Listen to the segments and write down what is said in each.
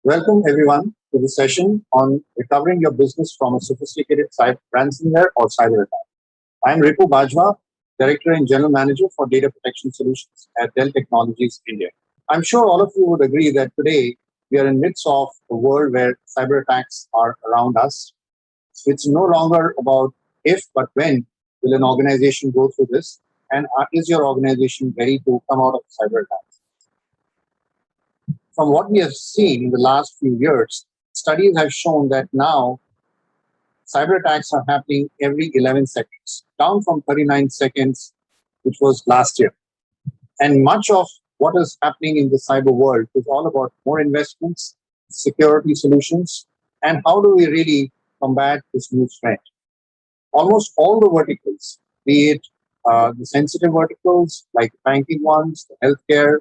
Welcome everyone to the session on recovering your business from a sophisticated ransomware or cyber attack. I'm Ripu Bajwa, Director and General Manager for Data Protection Solutions at Dell Technologies India. I'm sure all of you would agree that today we are in midst of a world where cyber attacks are around us. It's no longer about if but when will an organization go through this, and is your organization ready to come out of cyber attacks? From what we have seen in the last few years, studies have shown that now cyber attacks are happening every 11 seconds, down from 39 seconds, which was last year. And much of what is happening in the cyber world is all about more investments, security solutions, and how do we really combat this new threat. Almost all the verticals, be it the sensitive verticals like banking ones, the healthcare,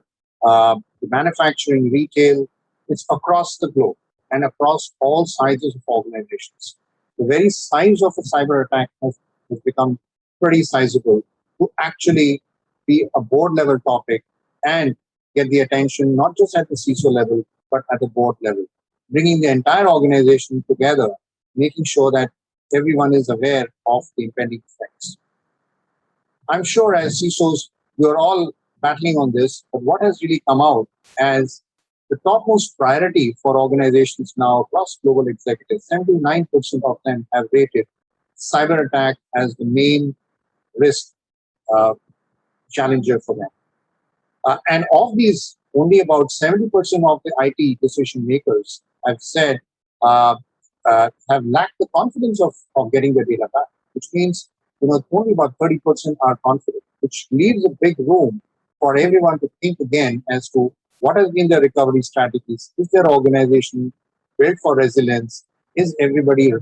the manufacturing, retail, it's across the globe and across all sizes of organizations. The very size of a cyber attack has become pretty sizable to actually be a board level topic and get the attention not just at the CISO level, but at the board level, bringing the entire organization together, making sure that everyone is aware of the impending threats. I'm sure as CISOs, you're all battling on this, but what has really come out as the topmost priority for organizations now across global executives, 79% of them have rated cyber attack as the main risk challenger for them. And of these, only about 70% of the IT decision makers have said, have lacked the confidence of getting the data back, which means only about 30% are confident, which leaves a big room for everyone to think again as to what has been their recovery strategies. Is their organization built for resilience? Is everybody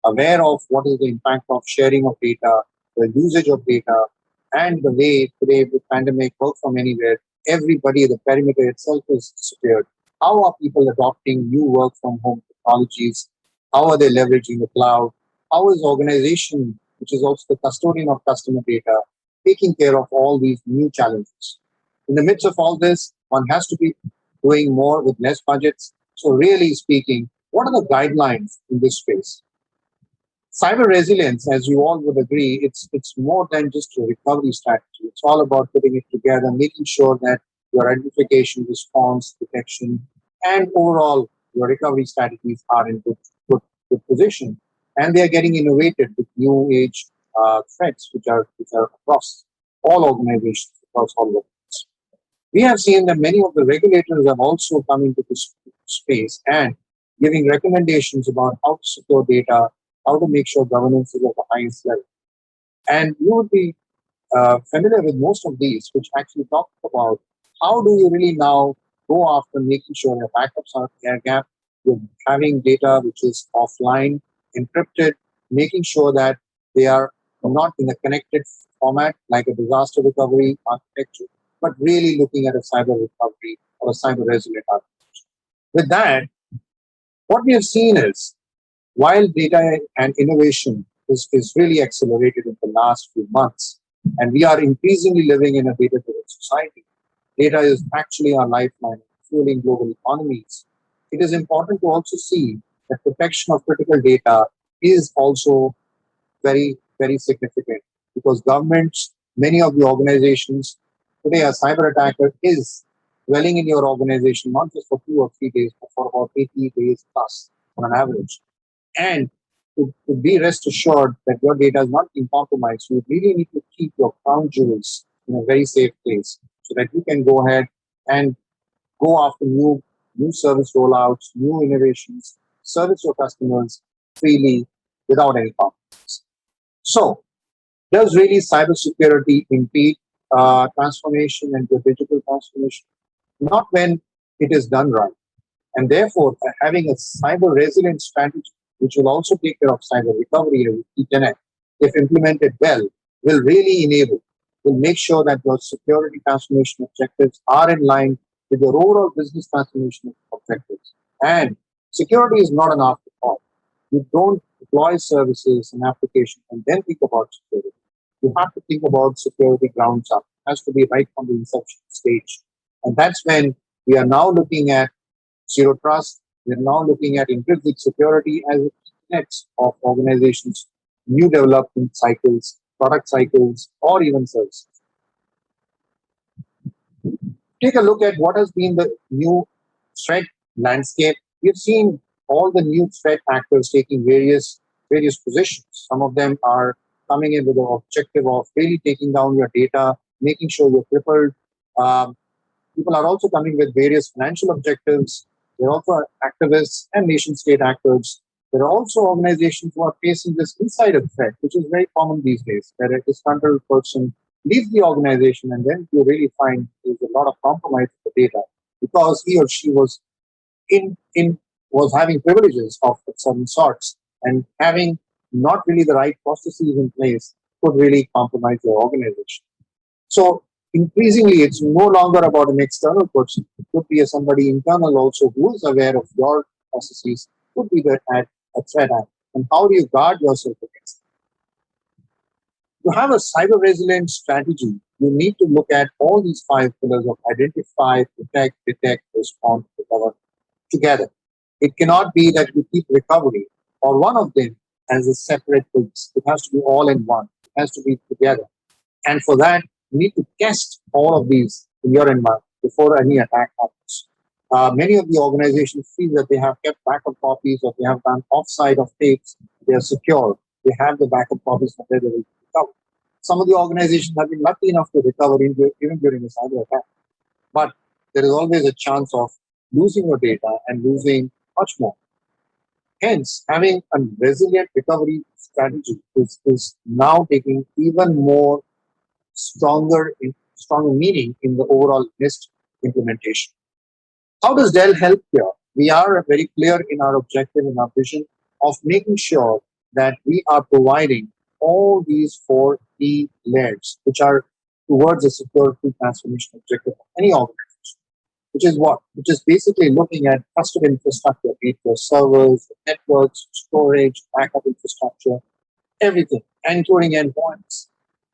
aware of what is the impact of sharing of data, the usage of data, and the way today with pandemic work from anywhere, everybody, the perimeter itself is disappeared. How are people adopting new work from home technologies? How are they leveraging the cloud? How is organization, which is also the custodian of customer data, taking care of all these new challenges? In the midst of all this, one has to be doing more with less budgets. So really speaking, what are the guidelines in this space? Cyber resilience, as you all would agree, it's more than just a recovery strategy. It's all about putting it together, making sure that your identification, response, detection, and overall your recovery strategies are in good position. And they are getting innovated with new age threats, which are across all organizations, across all levels. We have seen that many of the regulators have also come into this space and giving recommendations about how to secure data, how to make sure governance is at the highest level. And you would be familiar with most of these, which actually talk about how do you really now go after making sure your backups are air gap, you're having data which is offline, encrypted, making sure that they are not in a connected format like a disaster recovery architecture, but really looking at a cyber recovery or a cyber resilient architecture. With that, what we have seen is while data and innovation is really accelerated in the last few months, and we are increasingly living in a data-driven society, data is actually our lifeline, fueling global economies. It is important to also see that protection of critical data is also very, very significant because governments, many of the organizations, today a cyber attacker is dwelling in your organization not just for 2 or 3 days, but for about 80 days plus on an average. And to be rest assured that your data is not being compromised, you really need to keep your crown jewels in a very safe place so that you can go ahead and go after new service rollouts, new innovations, service your customers freely without any compromise. So, does really cybersecurity impede transformation and the digital transformation? Not when it is done right. And therefore, having a cyber resilient strategy, which will also take care of cyber recovery and Ethernet, if implemented well, will really enable, will make sure that your security transformation objectives are in line with your overall business transformation objectives. And security is not an afterthought. You don't deploy services and applications and then think about security. You have to think about security grounds up. It has to be right from the inception stage. And that's when we are now looking at zero trust, We're now looking at intrinsic security as a key tenet of organizations' new development cycles, product cycles, or even services. Take a look at what has been the new threat landscape. We've seen all the new threat actors taking various positions. Some of them are coming in with the objective of really taking down your data, making sure you're crippled. Um, People are also coming with various financial objectives. There are also activists and nation state actors. There are also organizations who are facing this insider threat, which is very common these days, where a disgruntled person leaves the organization and then you really find there's a lot of compromise of the data because he or she was in was having privileges of some sorts and having not really the right processes in place could really compromise your organization. So increasingly, it's no longer about an external person. It could be somebody internal also who is aware of your processes, could be that at a threat act. And how do you guard yourself against it? To have a cyber resilient strategy, you need to look at all these five pillars of identify, protect, detect, respond, recover together. It cannot be that you keep recovery or one of them as a separate piece. It has to be all in one. It has to be together. And for that, you need to test all of these in your environment before any attack happens. Many of the organizations feel that they have kept backup copies or they have done offside of tapes. They are secure. They have the backup copies that they will recover. Some of the organizations have been lucky enough to recover even during a cyber attack. But there is always a chance of losing your data and losing much more. Hence, having a resilient recovery strategy is now taking even more stronger meaning in the overall NIST implementation. How does Dell help here? We are very clear in our objective and our vision of making sure that we are providing all these four key layers, which are towards the security transformation objective of any organization, which is what? Which is basically looking at trusted infrastructure, be it your servers, networks, storage, backup infrastructure, everything, including endpoints.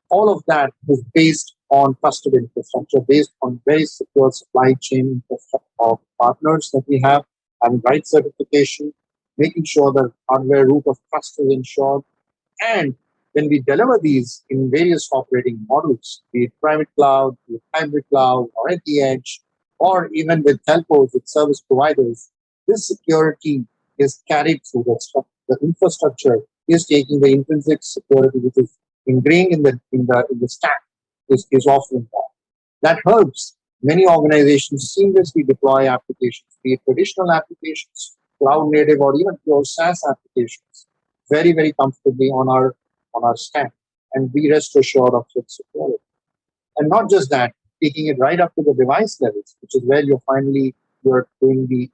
All of that is based on trusted infrastructure, based on very secure supply chain of partners that we have, having right certification, making sure that hardware root of trust is ensured. And when we deliver these in various operating models, be it private cloud, be it hybrid cloud, or at the edge, or even with telcos, with service providers, this security is carried through the infrastructure is taking the intrinsic security, which is ingrained in the stack, is offering that. That helps many organizations seamlessly deploy applications, be it traditional applications, cloud native, or even pure SaaS applications, very comfortably on our stack, and be rest assured of its security. And not just that, taking it right up to the device levels, which is where you're doing the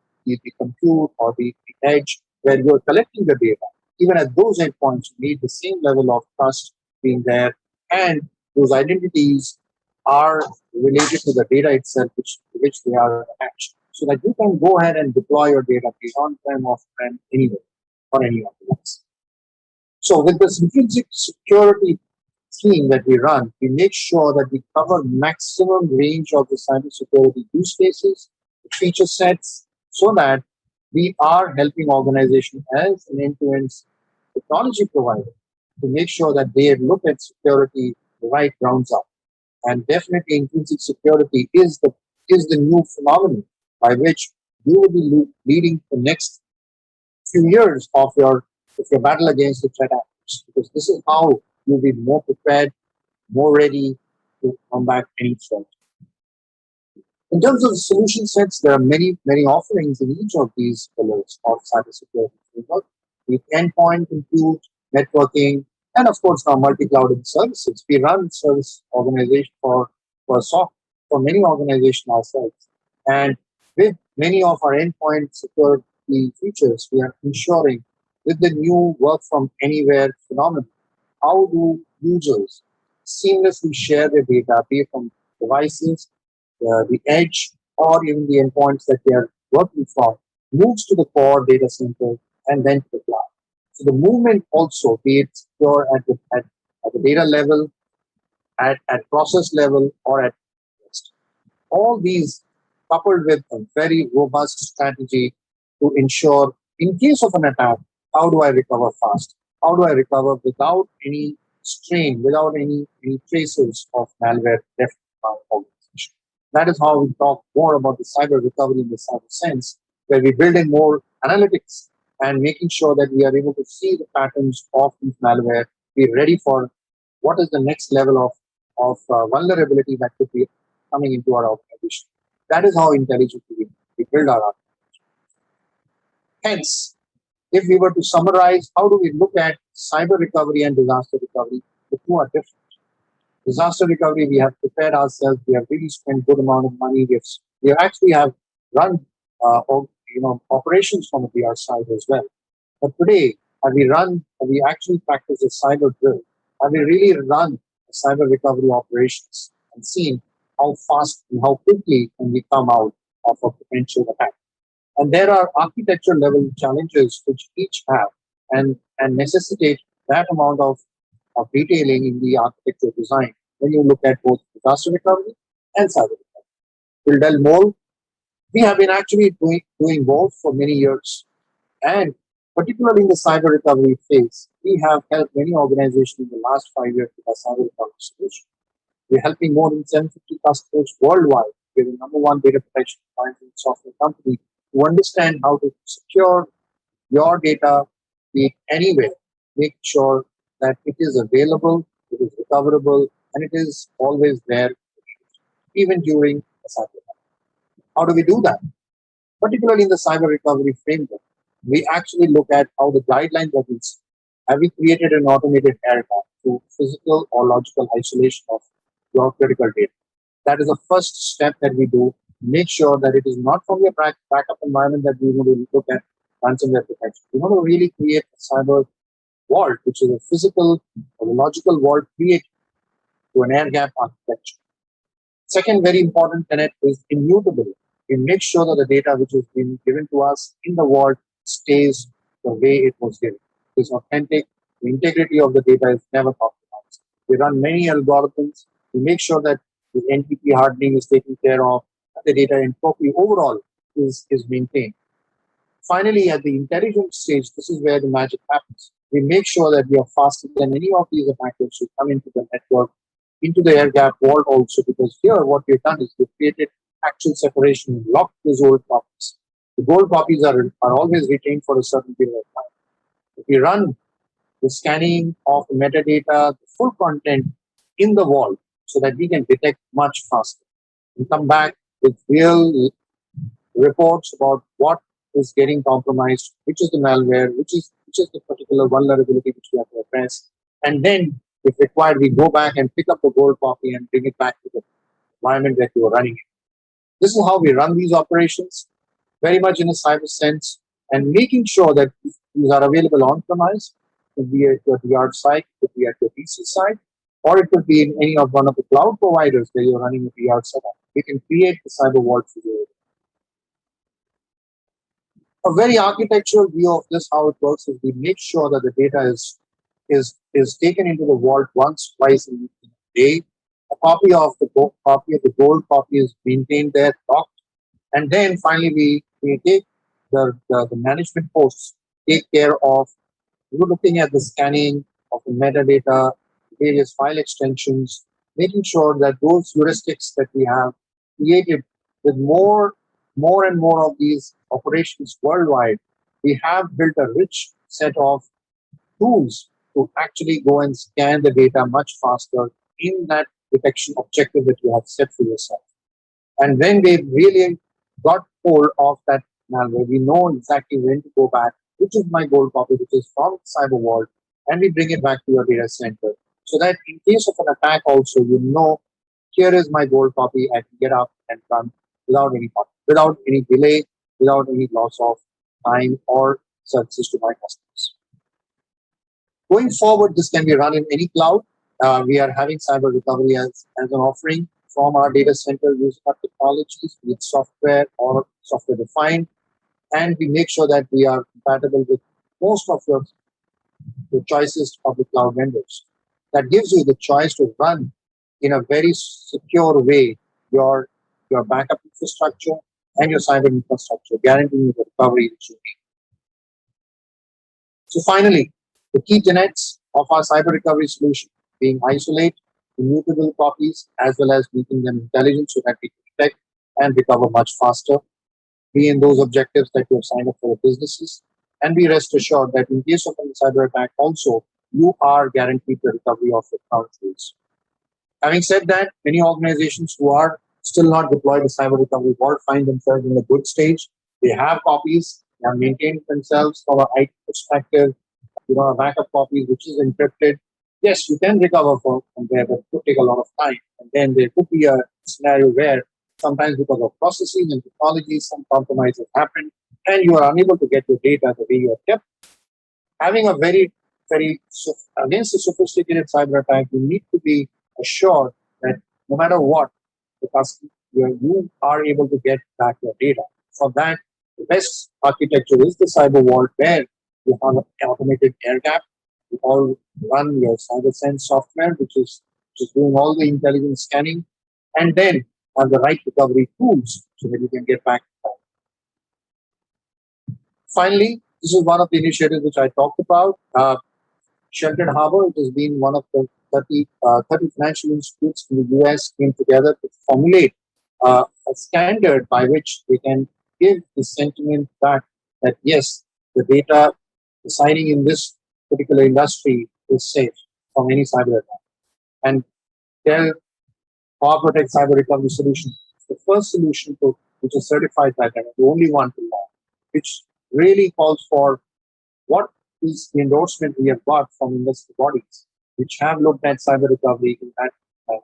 compute or the edge, where you're collecting the data. Even at those endpoints, you need the same level of trust being there, and those identities are related to the data itself, to which they are attached, so that you can go ahead and deploy your data on-prem, off-prem, anywhere, or any of the ones. So with this intrinsic security scheme that we run, we make sure that we cover maximum range of the cybersecurity use cases, feature sets, so that we are helping organizations as an end-to-end technology provider to make sure that they look at security the right grounds up. And definitely intrinsic security is the new phenomenon by which you will be leading the next few years of your battle against the threat actors, because this is how you'll be more prepared, more ready to combat any threat. In terms of the solution sets, there are many offerings in each of these pillars of cybersecurity framework, with endpoint, compute, networking, and of course now multi-cloud and services. We run service organization for SOC for many organizations ourselves. And with many of our endpoint security features, we are ensuring with the new work from anywhere phenomenon, how do users seamlessly share their data, be it from devices, the edge, or even the endpoints that they are working from, moves to the core data center and then to the cloud. So the movement also, be it secure at the data level, at process level, or at rest. All these coupled with a very robust strategy to ensure, in case of an attack, how do I recover fast? How do I recover without any strain, without any traces of malware left in my organization? That is how we talk more about the cyber recovery in the cyber sense, where we build in more analytics and making sure that we are able to see the patterns of these malware, be ready for what is the next level of vulnerability that could be coming into our organization. That is how intelligently we build our organization. Hence, if we were to summarize, how do we look at cyber recovery and disaster recovery? The two are different. Disaster recovery, we have prepared ourselves. We have really spent good amount of money. We actually have run operations from the DR side as well. But today, have we actually practiced a cyber drill? Have we really run a cyber recovery operations and seen how fast and how quickly can we come out of a potential attack? And there are architecture level challenges which each have and necessitate that amount of detailing in the architecture design when you look at both disaster recovery and cyber recovery. We'll delve more. We have been actually doing both for many years, and particularly in the cyber recovery phase, we have helped many organizations in the last 5 years with our cyber recovery solution. We're helping more than 750 customers worldwide. We're the number one data protection management software company to understand how to secure your data, be it anywhere, make sure that it is available, it is recoverable, and it is always there, even during a cyber attack. How do we do that? Particularly in the cyber recovery framework, we actually look at how the guidelines are being set. Have we created an automated air gap through physical or logical isolation of your critical data? That is the first step that we do. Make sure that it is not from your backup environment that we want to look at ransomware protection. We want to really create a cyber vault, which is a physical or a logical vault created to an air gap architecture. Second very important tenet is immutability. We make sure that the data which has been given to us in the vault stays the way it was given. It is authentic. The integrity of the data is never compromised. We run many algorithms. We make sure that the NTP hardening is taken care of, that the data entropy overall is maintained. Finally, at the intelligence stage, this is where the magic happens. We make sure that we are faster than any of these attackers who come into the network, into the air gap vault also, because here what we've done is we've created actual separation and locked those old copies. The gold copies are always retained for a certain period of time. If we run the scanning of the metadata, the full content in the vault, so that we can detect much faster and come back with real reports about what is getting compromised, which is the malware, which is the particular vulnerability which we have to address. And then, if required, we go back and pick up the gold copy and bring it back to the environment that you are running in. This is how we run these operations, very much in a cyber sense, and making sure that these are available on premise. It could be at your DR site, it could be at your PC site, or it could be in any of one of the cloud providers where you're running a DR setup. We can create the cyber vault for you. A very architectural view of this, how it works, is we make sure that the data is taken into the vault once, twice in a day. A copy of the gold copy is maintained there, locked, and then finally we take the management posts take care of looking at the scanning of the metadata, various file extensions, making sure that those heuristics that we have created with more and more of these operations worldwide, we have built a rich set of tools to actually go and scan the data much faster in that detection objective that you have set for yourself. And when we really got hold of that malware, we know exactly when to go back, which is my gold copy, which is from Cyber Vault, and we bring it back to your data center. So that in case of an attack also, you know, here is my gold copy, I can get up and run without any delay, without any loss of time or services to my customers. Going forward, this can be run in any cloud. We are having cyber recovery as an offering from our data center using our technologies, be it software or software defined. And we make sure that we are compatible with most of the choices of the cloud vendors. That gives you the choice to run in a very secure way your backup infrastructure and your cyber infrastructure, guaranteeing you the recovery which you need. So finally, the key tenets of our cyber recovery solution being isolate immutable copies as well as making them intelligent so that we can detect and recover much faster. Be in those objectives that you have signed up for your businesses, and be rest assured that in case of a cyber attack also, you are guaranteed the recovery of your account tools. Having said that, many organizations who are still not deployed a cyber recovery vault find themselves in a good stage. They have copies, they have maintained themselves from an IT perspective, a backup copy which is encrypted. Yes, you can recover from there, but it could take a lot of time. And then there could be a scenario where sometimes because of processing and technology, some compromises happen, and you are unable to get your data the way you have kept. Having a against a sophisticated cyber attack, you need to be assured that no matter what, the customer, you are able to get back your data. For that, the best architecture is the cyber vault, where you have an automated air gap. You all run your CyberSense software, which is doing all the intelligence scanning, and then have the right recovery tools so that you can get back. Finally, this is one of the initiatives which I talked about. Sheltered Harbor, it has been one of the 30 financial institutes in the US came together to formulate a standard by which they can give the sentiment back that yes, the data residing in this particular industry is safe from any cyber attack. And Dell Power Protect Cyber Recovery Solution is the first solution which is certified by them, the only one to law, which really calls for what is the endorsement we have got from industry bodies which have looked at cyber recovery in that manner.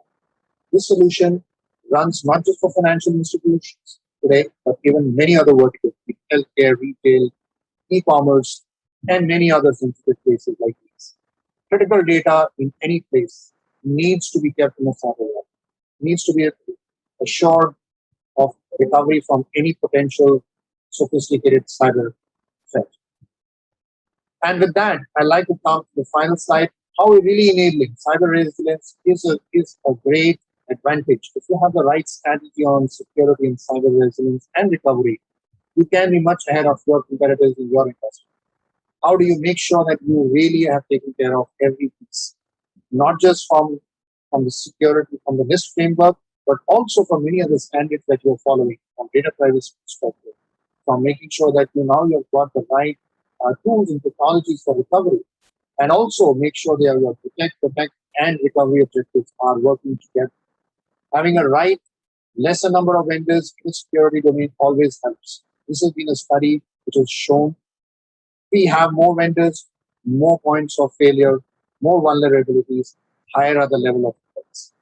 This solution runs not just for financial institutions today, but even many other verticals, like healthcare, retail, e-commerce, and many other sensitive places like these. Critical data in any place needs to be kept in a cyber vault, needs to be assured of recovery from any potential sophisticated cyber threat. And with that, I'd like to come to the final slide. How we're really enabling cyber resilience is a great advantage. If you have the right strategy on security and cyber resilience and recovery, you can be much ahead of your competitors in your industry. How do you make sure that you really have taken care of every piece, not just from the security, from the NIST framework, but also from many other standards that you're following from data privacy perspective, from making sure that you've got the right tools and technologies for recovery, and also make sure that your protect, and recovery objectives are working together. Having a right, lesser number of vendors in the security domain always helps. This has been a study which has shown we have more vendors, more points of failure, more vulnerabilities, higher are the level of threats.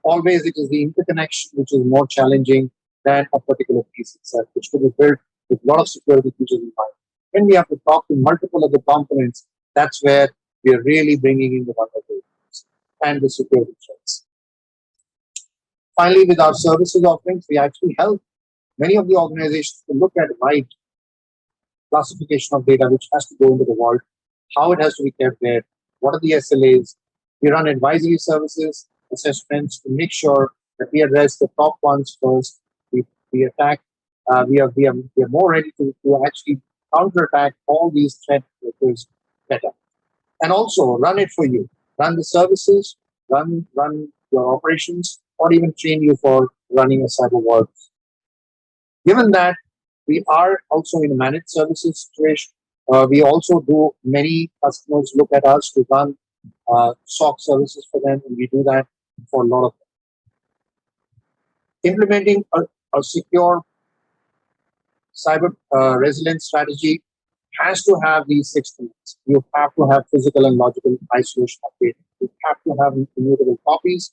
Always it is the interconnection which is more challenging than a particular piece itself, which could be built with a lot of security features in mind. When we have to talk to multiple other components, that's where we are really bringing in the vulnerabilities and the security threats. Finally, with our services offerings, we actually help many of the organizations to look at right classification of data which has to go into the vault, how it has to be kept there, what are the SLAs. We run advisory services, assessments to make sure that we address the top ones first. We attack. We are more ready to actually counterattack all these threat vectors better, and also run it for you. Run the services, run your operations, or even train you for running a cyber vault. Given that we are also in a managed services situation, we also do many customers look at us to run SOC services for them, and we do that for a lot of them. Implementing a secure cyber resilience strategy has to have these 6 things. You have to have physical and logical isolation of data. You have to have immutable copies.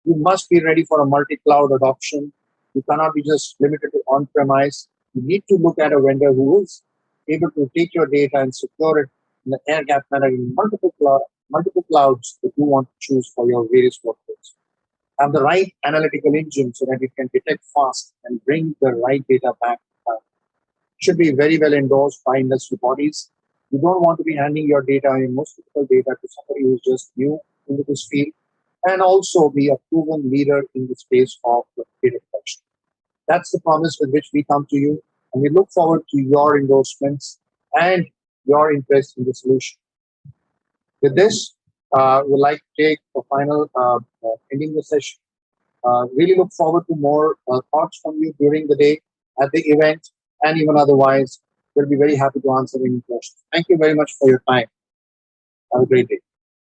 You must be ready for a multi-cloud adoption. You cannot be just limited to on-premise. You need to look at a vendor who is able to take your data and secure it in an air-gap manner in multiple clouds that you want to choose for your various workloads. Have the right analytical engine so that it can detect fast and bring the right data back. Should be very well endorsed by industry bodies. You don't want to be handing your data, in most critical data, to somebody who's just new into this field, and also be a proven leader in the space of data protection. That's the promise with which we come to you, and we look forward to your endorsements and your interest in the solution. With this, we'd like to take a final ending the session. Really look forward to more thoughts from you during the day, at the event, and even otherwise. We'll be very happy to answer any questions. Thank you very much for your time. Have a great day.